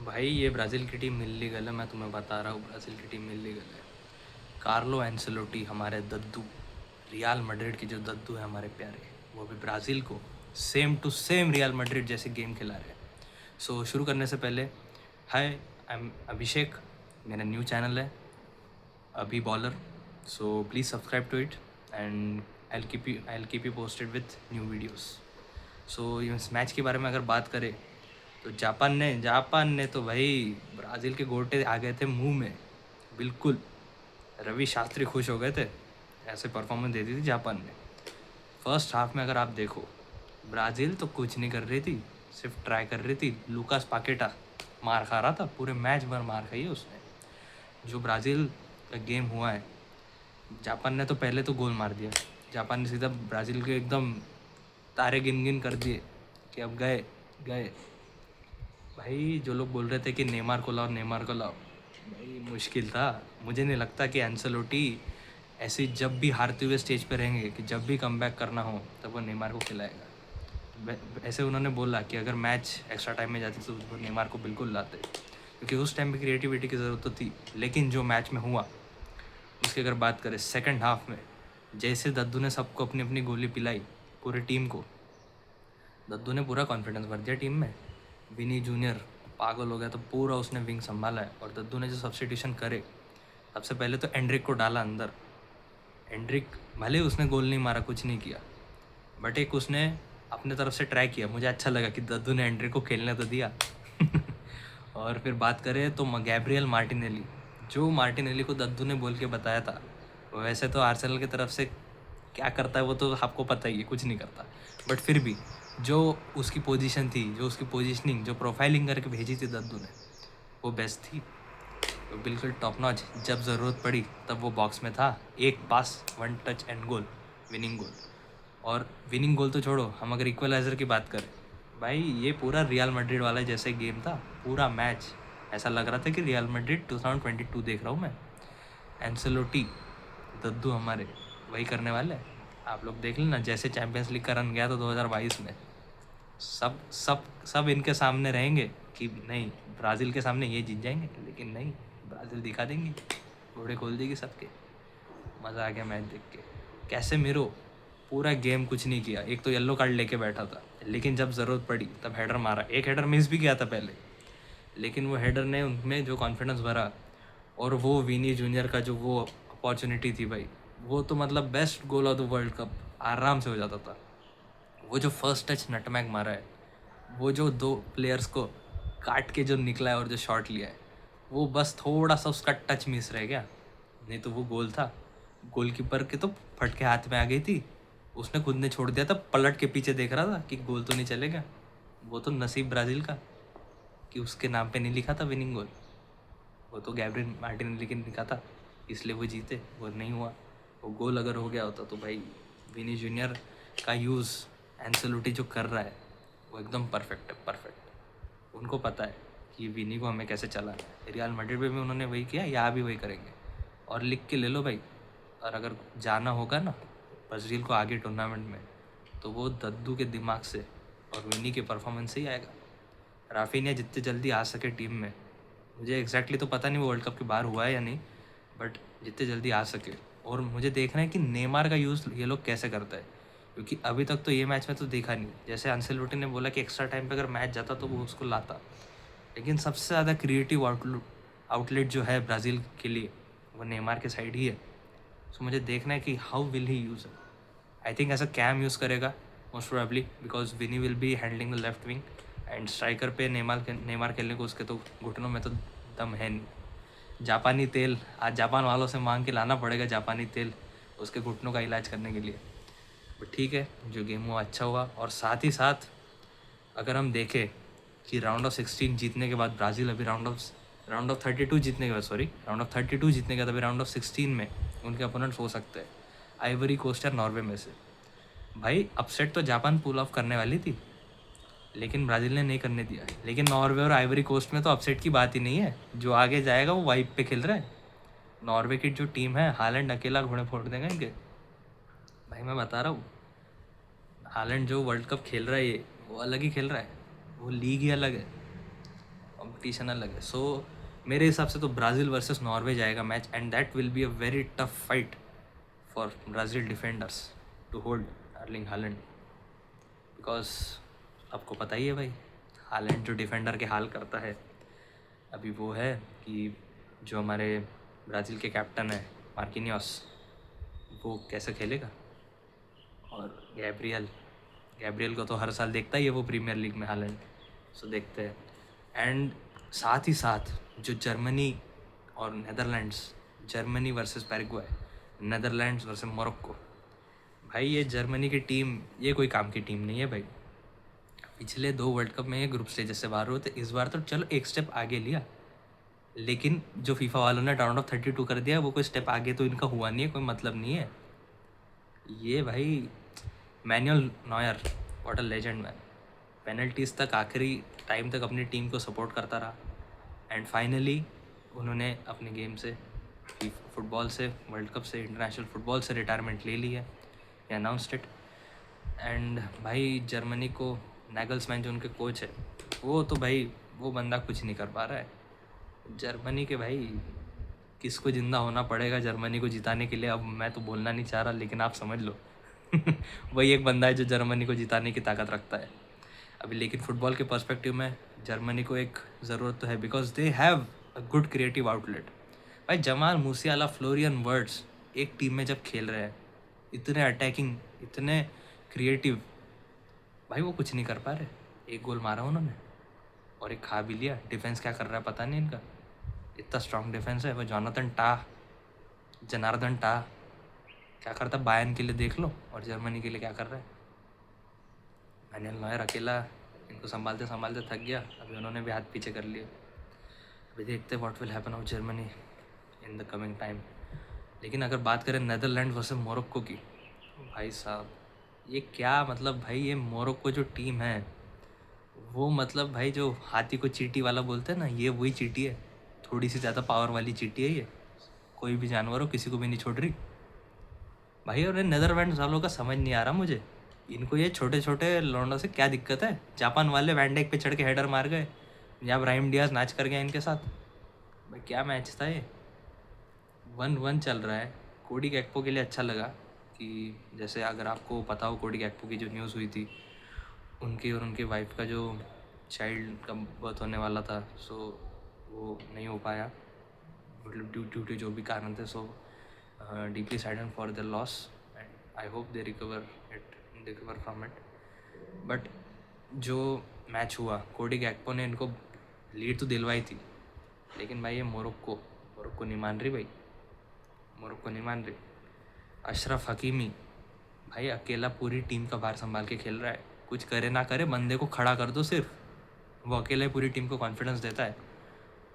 भाई ये ब्राज़ील की टीम इल्लीगल है, मैं तुम्हें बता रहा हूँ। ब्राज़ील की टीम इल्लीगल है। कार्लो एंसेलोटी हमारे दद्दू, रियल मैड्रिड के जो दद्दू है हमारे प्यारे, वो अभी ब्राज़ील को same to same Real Madrid जैसे गेम खिला रहे हैं। सो शुरू करने से पहले, हाय, आई एम अभिषेक। मेरा न्यू चैनल है अभी बॉलर, so please subscribe to it and I will keep you posted with new videos. So इस मैच के बारे में अगर बात करें तो जापान ने तो भाई ब्राज़ील के गोटे आ गए थे मुंह में, बिल्कुल। रवि शास्त्री खुश हो गए थे, ऐसे परफॉर्मेंस दे दी थी जापान ने। फर्स्ट हाफ में अगर आप देखो, ब्राज़ील तो कुछ नहीं कर रही थी, सिर्फ ट्राई कर रही थी। लूकास पाकेटा मार खा रहा था, पूरे मैच भर मार खाई है उसने। जो ब्राज़ील का गेम हुआ है, जापान ने तो पहले तो गोल मार दिया। जापान ने सीधा ब्राज़ील के एकदम तारे गिन गिन कर दिए कि अब गए गए। भाई जो लोग बोल रहे थे कि नेमार को लाओ, नेमार को लाओ, भाई मुश्किल था। मुझे नहीं लगता कि एंसेलोटी ऐसी जब भी हारते हुए स्टेज पे रहेंगे कि जब भी कमबैक करना हो तब वो नेमार को खिलाएगा। ऐसे उन्होंने बोला कि अगर मैच एक्स्ट्रा टाइम में जाती तो वो नेमार को बिल्कुल लाते, क्योंकि उस टाइम पे क्रिएटिविटी की ज़रूरत तो थी। लेकिन जो मैच में हुआ उसकी अगर बात करें, सेकंड हाफ में जैसे दद्दू ने सबको अपनी अपनी गोली पिलाई, पूरी टीम को, दद्दू ने पूरा कॉन्फिडेंस भर दिया टीम में। विनी जूनियर पागल हो गया, तो पूरा उसने विंग संभाला है। और दद्दू ने जो सब्स्टिट्यूशन करे, सबसे पहले तो एंड्रिक को डाला अंदर। एंड्रिक भले ही उसने गोल नहीं मारा, कुछ नहीं किया, बट एक उसने अपने तरफ से ट्राई किया। मुझे अच्छा लगा कि दद्दू ने एंड्रिक को खेलने तो दिया। और फिर बात करें तो गैब्रियल मार्टिनेली, जो मार्टिनेली को दद्दू ने बोल के बताया था, वैसे तो आर्सेनल की तरफ से क्या करता है वो तो आपको पता ही है, कुछ नहीं करता। बट फिर भी जो उसकी पोजीशन थी, जो उसकी पोजीशनिंग, जो प्रोफाइलिंग करके भेजी थी दद्दू ने, वो बेस्ट थी। वो बिल्कुल टॉप नॉच। जब ज़रूरत पड़ी तब वो बॉक्स में था। एक pass, one touch and goal, winning goal. और विनिंग गोल तो छोड़ो, हम अगर इक्वलाइज़र की बात करें, भाई ये पूरा रियल मैड्रिड वाला जैसे गेम था। पूरा मैच ऐसा लग रहा था कि रियल मैड्रिड 2022 देख रहा हूँ मैं। एंसेलोटी दद्दू हमारे वही करने वाले हैं। आप लोग देख लेना, जैसे चैम्पियंस लीग का रन गया था 2022 में, सब सब सब इनके सामने रहेंगे कि नहीं, ब्राज़ील के सामने ये जीत जाएंगे। लेकिन नहीं, ब्राज़ील दिखा देंगी, घोड़े खोल देगी सबके। मज़ा आ गया मैच देख के। कैसे मेरो पूरा गेम कुछ नहीं किया, एक तो येलो कार्ड लेके बैठा था, लेकिन जब ज़रूरत पड़ी तब हेडर मारा। एक हेडर मिस भी किया था पहले, लेकिन वो हेडर ने उनमें जो कॉन्फिडेंस भरा। और वो विनी जूनियर का जो वो अपॉर्चुनिटी थी भाई, वो तो मतलब best goal of the world cup आराम से हो जाता था। वो जो फर्स्ट टच नटमैग मारा है, वो जो दो प्लेयर्स को काट के जो निकला है और जो शॉट लिया है, वो बस थोड़ा सा उसका टच मिस रह गया, नहीं तो वो गोल था। गोलकीपर के तो फट के हाथ में आ गई थी, उसने खुद ने छोड़ दिया था। पलट के पीछे देख रहा था कि गोल तो नहीं चलेगा। वो तो नसीब ब्राज़ील का कि उसके नाम पे नहीं लिखा था विनिंग गोल, वो तो गैब्रियल मार्टिनेली ने लिखा था, इसलिए वो जीते। वो नहीं हुआ। वो गोल अगर हो गया होता तो भाई विनी जूनियर का यूज़ एंसेलोटी जो कर रहा है वो एकदम परफेक्ट है, परफेक्ट। उनको पता है कि विनी को हमें कैसे चलाना है। रियल मैड्रिड में भी उन्होंने वही किया, यहाँ भी वही करेंगे। और लिख के ले लो भाई। और अगर जाना होगा ना ब्राज़ील को आगे टूर्नामेंट में, तो वो दद्दू के दिमाग से और विनी के परफॉर्मेंस से ही आएगा। राफिनिया जितने जल्दी आ सके टीम में, मुझे एग्जैक्टली तो पता नहीं वो वर्ल्ड कप के बाहर हुआ है या नहीं, बट जितने जल्दी आ सके। और मुझे देखना है कि नेमार का यूज़ ये लोग कैसे करता है, क्योंकि अभी तक तो ये मैच में तो देखा नहीं। जैसे अंसेलोटी ने बोला कि एक्स्ट्रा टाइम पे अगर मैच जाता तो वो उसको लाता, लेकिन सबसे ज़्यादा क्रिएटिव आउटलेट जो है ब्राज़ील के लिए, वो नेमार के साइड ही है। सो मुझे देखना है कि how will he use it. I think ऐसा कैम यूज़ करेगा most probably, because Vini will be handling the left wing. And striker पे नेमार खेलने को उसके तो घुटनों में तो दम है नहीं। जापानी तेल आज जापान वालों से मांग के लाना पड़ेगा, जापानी तेल उसके घुटनों का इलाज करने के लिए। बट ठीक है, जो गेम हुआ अच्छा हुआ। और साथ ही साथ अगर हम देखें कि राउंड ऑफ 16 जीतने के बाद ब्राज़ील अभी राउंड ऑफ 32 जीतने के बाद, सॉरी, राउंड ऑफ 32 जीतने के बाद अभी राउंड ऑफ 16 में उनके अपोनेंट्स हो सकते हैं आइवरी कोस्ट या नॉर्वे में से। भाई अपसेट तो जापान पुल ऑफ करने वाली थी, लेकिन ब्राज़ील ने नहीं करने दिया। लेकिन नॉर्वे और आइवरी कोस्ट में तो अपसेट की बात ही नहीं है, जो आगे जाएगा वो वाइप पे खेल रहा है। नॉर्वे की जो टीम है, हालैंड अकेला घोड़े फोड़ देगा इनके। भाई मैं बता रहा हूँ, हालैंड जो वर्ल्ड कप खेल रहा है ये, वो अलग ही खेल रहा है, वो लीग ही अलग है। कंपटीशन अलग है। सो मेरे हिसाब से तो ब्राज़ील वर्सेस नॉर्वे जाएगा match, and that will be a very tough fight for Brazil defenders to hold Erling Haaland, because आपको पता ही है भाई, हालैंड जो डिफेंडर के हाल करता है। अभी वो है कि जो हमारे ब्राज़ील के कैप्टन है मार्किनियोस, वो कैसे खेलेगा। और गैब्रियल को तो हर साल देखता ही है वो प्रीमियर लीग में हालैंड, सो देखते हैं। एंड साथ ही साथ जो जर्मनी और Netherlands, Germany versus Paraguay, Netherlands versus Morocco, भाई ये जर्मनी की टीम ये कोई काम की टीम नहीं है भाई। पिछले 2 वर्ल्ड कप में ये ग्रुप स्टेजेस से बाहर हुए थे, इस बार तो चलो एक स्टेप आगे लिया, लेकिन जो फीफा वालों ने राउंड ऑफ 32 कर दिया वो कोई स्टेप आगे तो इनका हुआ नहीं है, कोई मतलब नहीं है। ये भाई Manuel Neuer, what a legend man, penalties तक आखिरी टाइम तक अपनी टीम को सपोर्ट करता रहा, एंड फाइनली उन्होंने अपने गेम से, फुटबॉल से, वर्ल्ड कप से, इंटरनेशनल फुटबॉल से रिटायरमेंट ले ली है, अनाउंस्ड इट। एंड भाई जर्मनी को नैगल्समैन जो उनके कोच है, वो तो भाई वो बंदा कुछ नहीं कर पा रहा है। जर्मनी के भाई किसको ज़िंदा होना पड़ेगा जर्मनी को जिताने के लिए, अब मैं तो बोलना नहीं चाह रहा, लेकिन आप समझ लो। वही एक बंदा है जो जर्मनी को जिताने की ताकत रखता है अभी। लेकिन फ़ुटबॉल के पर्सपेक्टिव में जर्मनी को एक ज़रूरत तो है, because they have a good creative outlet. भाई जमाल मूसियाला, फ्लोरियन वर्ड्स एक टीम में जब खेल रहे हैं, इतने अटैकिंग, इतने क्रिएटिव, भाई वो कुछ नहीं कर पा रहे। एक गोल मारा उन्होंने और एक खा भी लिया। डिफेंस क्या कर रहा है पता नहीं इनका, इतना स्ट्रॉन्ग डिफेंस है। वो जनार्दन टाह क्या करता है बायर्न के लिए देख लो, और जर्मनी के लिए क्या कर रहा है। मैनुअल नॉयर अकेला इनको संभालते संभालते थक गया, अभी उन्होंने भी हाथ पीछे कर लिया। अभी देखते हैं what will happen of Germany in the coming time. लेकिन अगर बात करें नेदरलैंड वर्सेस मोरक्को की, भाई साहब ये क्या मतलब, भाई ये मोरक्को जो टीम है वो मतलब भाई जो हाथी को चींटी वाला बोलते हैं ना, ये वही चींटी है, थोड़ी सी ज़्यादा पावर वाली चींटी है ये। कोई भी जानवर हो किसी को भी नहीं छोड़ रही भाई। और नेदरलैंड वालों का समझ नहीं आ रहा मुझे, इनको ये छोटे छोटे लौंडों से क्या दिक्कत है। जापान वाले वैंडेक पे चढ़ के हेडर मार गए, या ब्राहिम डियाज नाच कर गया इनके साथ। भाई क्या मैच था ये, 1-1 चल रहा है। कोडी गैक्पो के लिए अच्छा लगा कि जैसे अगर आपको पता हो कोडी गैक्पो की जो न्यूज़ हुई थी, उनकी और उनकी वाइफ का जो चाइल्ड का बर्थ होने वाला था, सो वो नहीं हो पाया, मतलब ड्यू टू जो भी कारण थे। So deeply saddened for the loss, and I hope they recover from it. But जो मैच हुआ, कोडी गैक्पो ने इनको लीड तो दिलवाई थी, लेकिन भाई ये मोरक्को नहीं मान रही भाई, मोरक्को नहीं मान रही। अशरफ हकीमी भाई अकेला पूरी टीम का भार संभाल के खेल रहा है, कुछ करे ना करे बंदे को खड़ा कर दो सिर्फ, वो अकेले पूरी टीम को कॉन्फिडेंस देता है।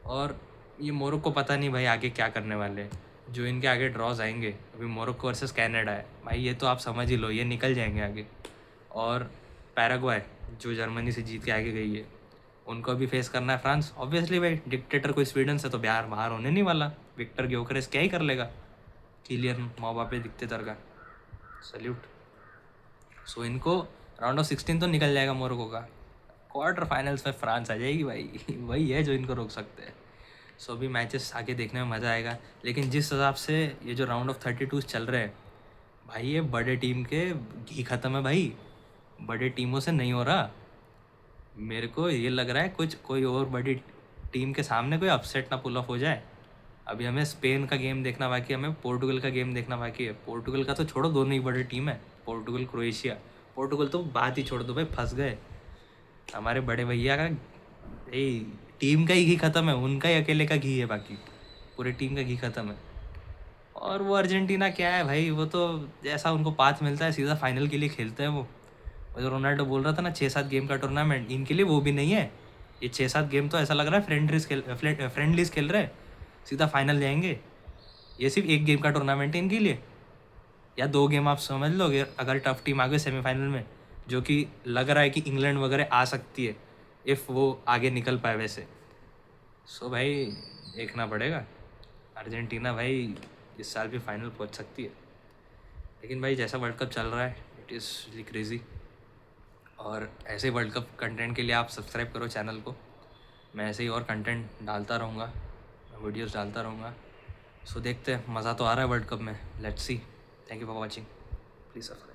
और ये मोरक्को पता नहीं भाई आगे क्या करने वाले हैं, जो इनके आगे ड्रॉज आएंगे। अभी मोरक्को वर्सेस कनाडा है भाई, ये तो आप समझ ही लो ये निकल जाएंगे आगे। और पैराग्वे जो जर्मनी से जीत के आगे गई है, उनको अभी फेस करना है फ्रांस। ऑब्वियसली भाई डिक्टेटर कोई स्वीडन से तो बिहार बाहर होने नहीं वाला, विक्टर ग्योकरेस क्या ही कर लेगा, किलियन मबापे दिखते तरगा, सल्यूट। सो इनको राउंड ऑफ 16 तो निकल जाएगा मोरक्को का, क्वार्टर फाइनल्स में फ्रांस आ जाएगी भाई। वही है जो इनको रोक सकते हैं। सो अभी मैचेस आगे देखने में मज़ा आएगा। लेकिन जिस हिसाब से ये जो राउंड ऑफ 32 चल रहे हैं भाई, ये बड़े टीम के घी ख़त्म है भाई, बड़े टीमों से नहीं हो रहा। मेरे को ये लग रहा है कुछ कोई और बड़ी टीम के सामने कोई अपसेट ना पुल ऑफ हो जाए। अभी हमें स्पेन का गेम देखना बाकी है, हमें पोर्टुगल का गेम देखना बाकी है। पोर्टुगल का तो छोड़ो, दोनों ही बड़ी टीम है, पोर्टुगल क्रोएशिया। पोर्टुगल तो बात ही छोड़ दो भाई, फंस गए हमारे बड़े भैया का। भाई टीम का ही घी ख़त्म है, उनका ही अकेले का घी है, बाकी पूरी टीम का घी ख़त्म है। और वो अर्जेंटीना क्या है भाई, वो तो जैसा उनको पाथ मिलता है सीधा फाइनल के लिए खेलते हैं वो। जो रोनाल्डो बोल रहा था ना 6-7 गेम का टूर्नामेंट, इनके लिए वो भी नहीं है। ये 6-7 गेम तो ऐसा लग रहा है फ्रेंडलीज खेल रहे हैं, सीधा फाइनल जाएंगे। ये सिर्फ एक गेम का टूर्नामेंट है इनके लिए, या 2 गेम आप समझ लोगे अगर टफ टीम आ गई सेमीफाइनल में, जो कि लग रहा है कि इंग्लैंड वगैरह आ सकती है इफ़ वो आगे निकल पाए वैसे। सो भाई देखना पड़ेगा, अर्जेंटीना भाई इस साल भी फाइनल पहुंच सकती है। लेकिन भाई जैसा वर्ल्ड कप चल रहा है इट इज़ रियली क्रेज़ी। और ऐसे वर्ल्ड कप कंटेंट के लिए आप सब्सक्राइब करो चैनल को, मैं ऐसे ही और कंटेंट डालता रहूँगा, वीडियोस डालता रहूँगा। सो देखते हैं, मज़ा तो आ रहा है वर्ल्ड कप में। Let's see. Thank you for watching, please subscribe.